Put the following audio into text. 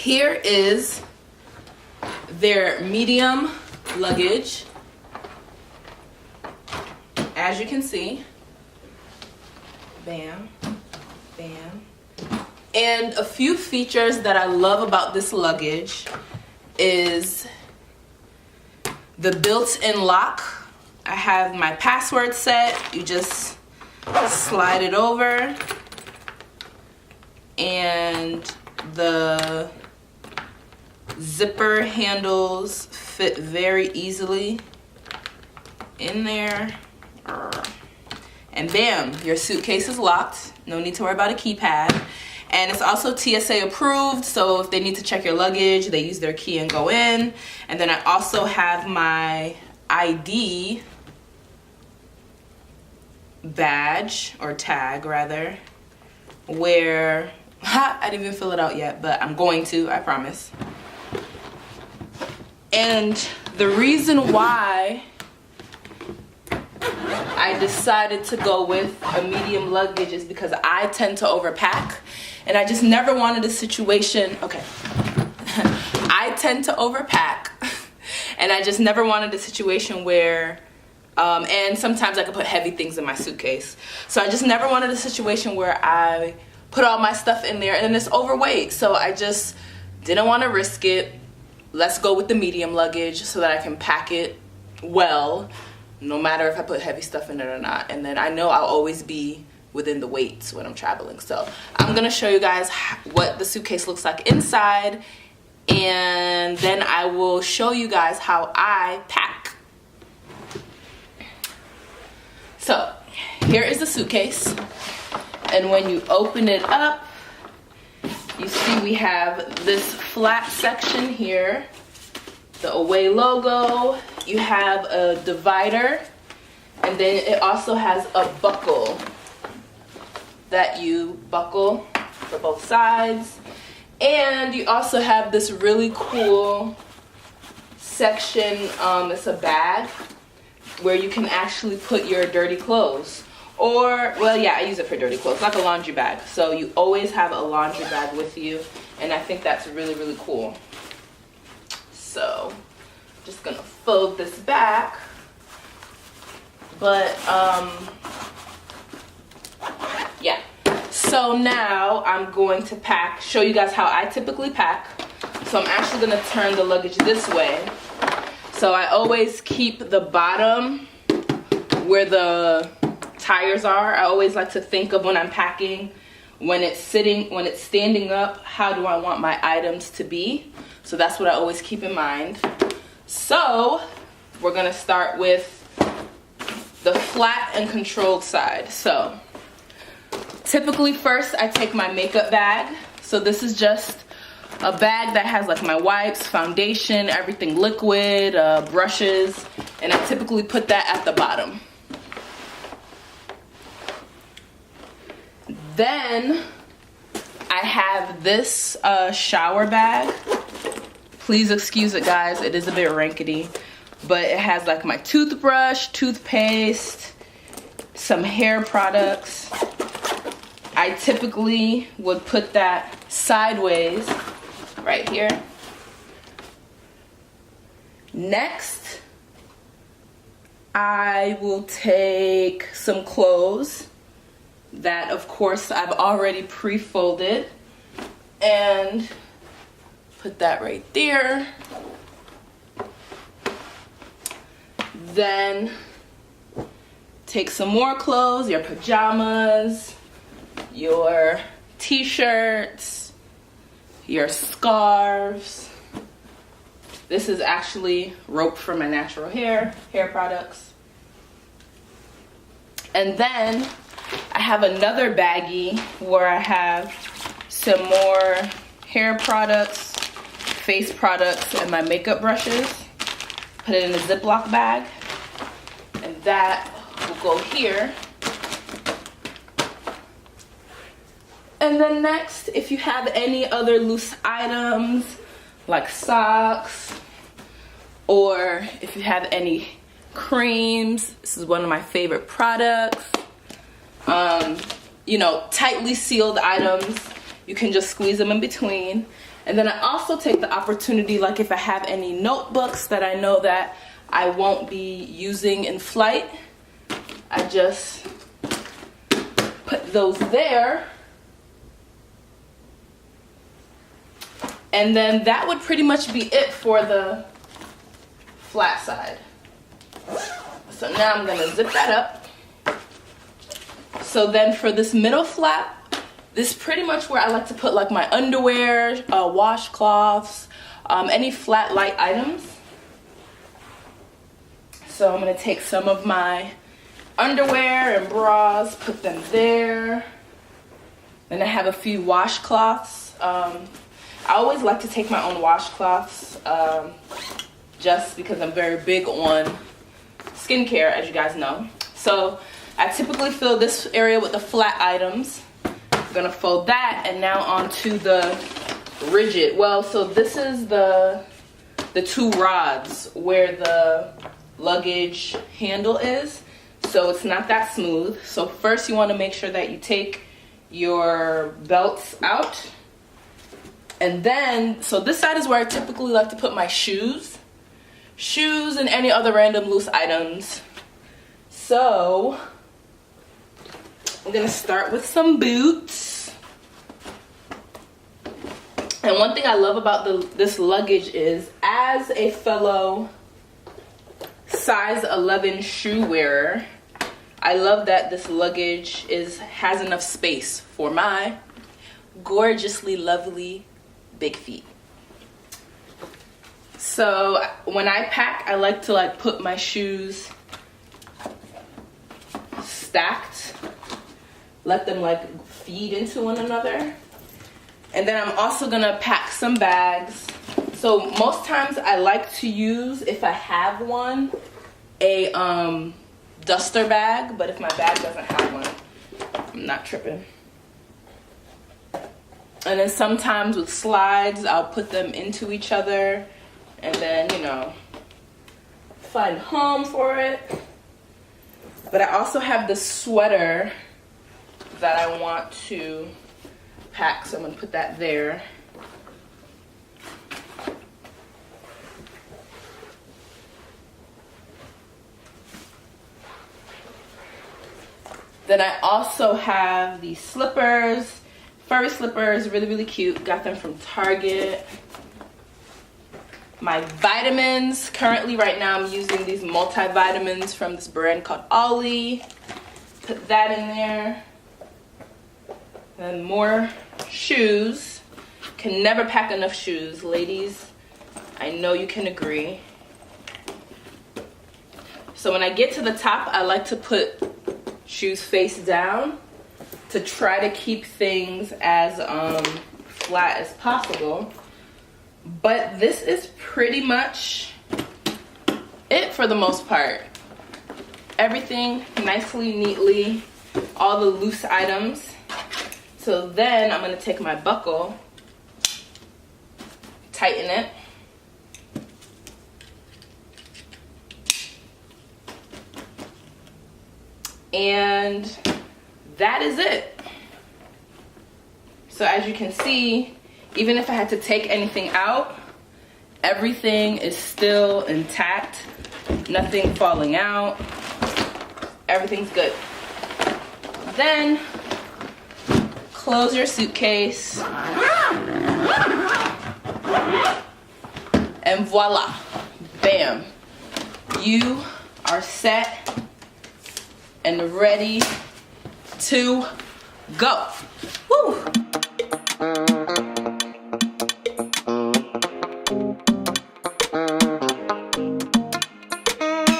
here is their medium luggage. As you can see, bam, bam. And a few features that I love about this luggage is the built-in lock. I have my password set. You just slide it over, and the zipper handles fit very easily in there. And bam, your suitcase is locked. No need to worry about a keypad. And it's also TSA approved, so if they need to check your luggage, they use their key and go in. And then I also have my ID badge, or tag rather, where I didn't even fill it out yet, but I'm going to, I promise. And the reason why I decided to go with a medium luggage is because I tend to overpack, and I just never wanted a situation, okay, I tend to overpack, and I just never wanted a situation where, and sometimes I could put heavy things in my suitcase, so I just never wanted a situation where I put all my stuff in there and then it's overweight, so I just didn't want to risk it. Let's go with the medium luggage so that I can pack it well, no matter if I put heavy stuff in it or not. And then I know I'll always be within the weights when I'm traveling. So I'm gonna show you guys what the suitcase looks like inside, and then I will show you guys how I pack. So here is the suitcase, and when you open it up, you see we have this flat section here, the Away logo. You have a divider, and then it also has a buckle that you buckle for both sides. And you also have this really cool section, it's a bag where you can actually put your dirty clothes. Or, well, yeah, I use it for dirty clothes, like a laundry bag. So you always have a laundry bag with you, and I think that's really, really cool. So, just gonna fold this back. But, yeah. So now I'm going to pack, show you guys how I typically pack. So I'm actually gonna turn the luggage this way. So I always keep the bottom where the tires are. I always like to think of when I'm packing, when it's standing up, how do I want my items to be? So that's what I always keep in mind. So we're gonna start with the flat and controlled side. So typically first I take my makeup bag. So this is just a bag that has like my wipes, foundation, everything liquid, brushes, and I typically put that at the bottom. Then I have this shower bag. Please excuse it, guys, it is a bit rankety, but it has like my toothbrush, toothpaste, some hair products. I typically would put that sideways right here. Next, I will take some clothes that, of course, I've already pre-folded, and put that right there. Then take some more clothes, your pajamas, your t-shirts, your scarves. This is actually rope for my natural hair products. And then I have another baggie where I have some more hair products, face products, and my makeup brushes. Put it in a Ziploc bag, and that will go here. And then next, if you have any other loose items like socks, or if you have any creams, this is one of my favorite products. You know, tightly sealed items, you can just squeeze them in between. And then I also take the opportunity, like if I have any notebooks that I know that I won't be using in flight, I just put those there. And then that would pretty much be it for the flat side. So now I'm gonna zip that up. So then for this middle flap, this is pretty much where I like to put like my underwear, washcloths, any flat light items. So I'm gonna take some of my underwear and bras, put them there. Then I have a few washcloths. I always like to take my own washcloths just because I'm very big on skincare, as you guys know. So I typically fill this area with the flat items. I'm gonna fold that, and now onto the rigid. Well, so this is the two rods where the luggage handle is. So it's not that smooth. So first you want to make sure that you take your belts out. And then, so this side is where I typically like to put my shoes and any other random loose items. So I'm gonna start with some boots. And one thing I love about this luggage is, as a fellow size 11 shoe wearer, I love that this luggage has enough space for my gorgeously lovely big feet. So when I pack, I like to put my shoes stacked, let them feed into one another. And then I'm also gonna pack some bags. So most times I like to use, if I have one, a duster bag, but if my bag doesn't have one, I'm not tripping. And then sometimes with slides, I'll put them into each other and then, you know, find home for it. But I also have the sweater that I want to pack, so I'm gonna put that there. Then I also have these slippers, furry slippers, really, really cute. Got them from Target. My vitamins, currently right now I'm using these multivitamins from this brand called Ollie. Put that in there. Then more shoes. Can never pack enough shoes, ladies. I know you can agree. So when I get to the top, I like to put shoes face down to try to keep things as flat as possible. But this is pretty much it for the most part. Everything nicely, neatly, all the loose items. So then I'm gonna take my buckle, tighten it, and that is it. So as you can see, even if I had to take anything out, everything is still intact, nothing falling out, everything's good. Then close your suitcase, and voila, bam, you are set and ready to go. Woo!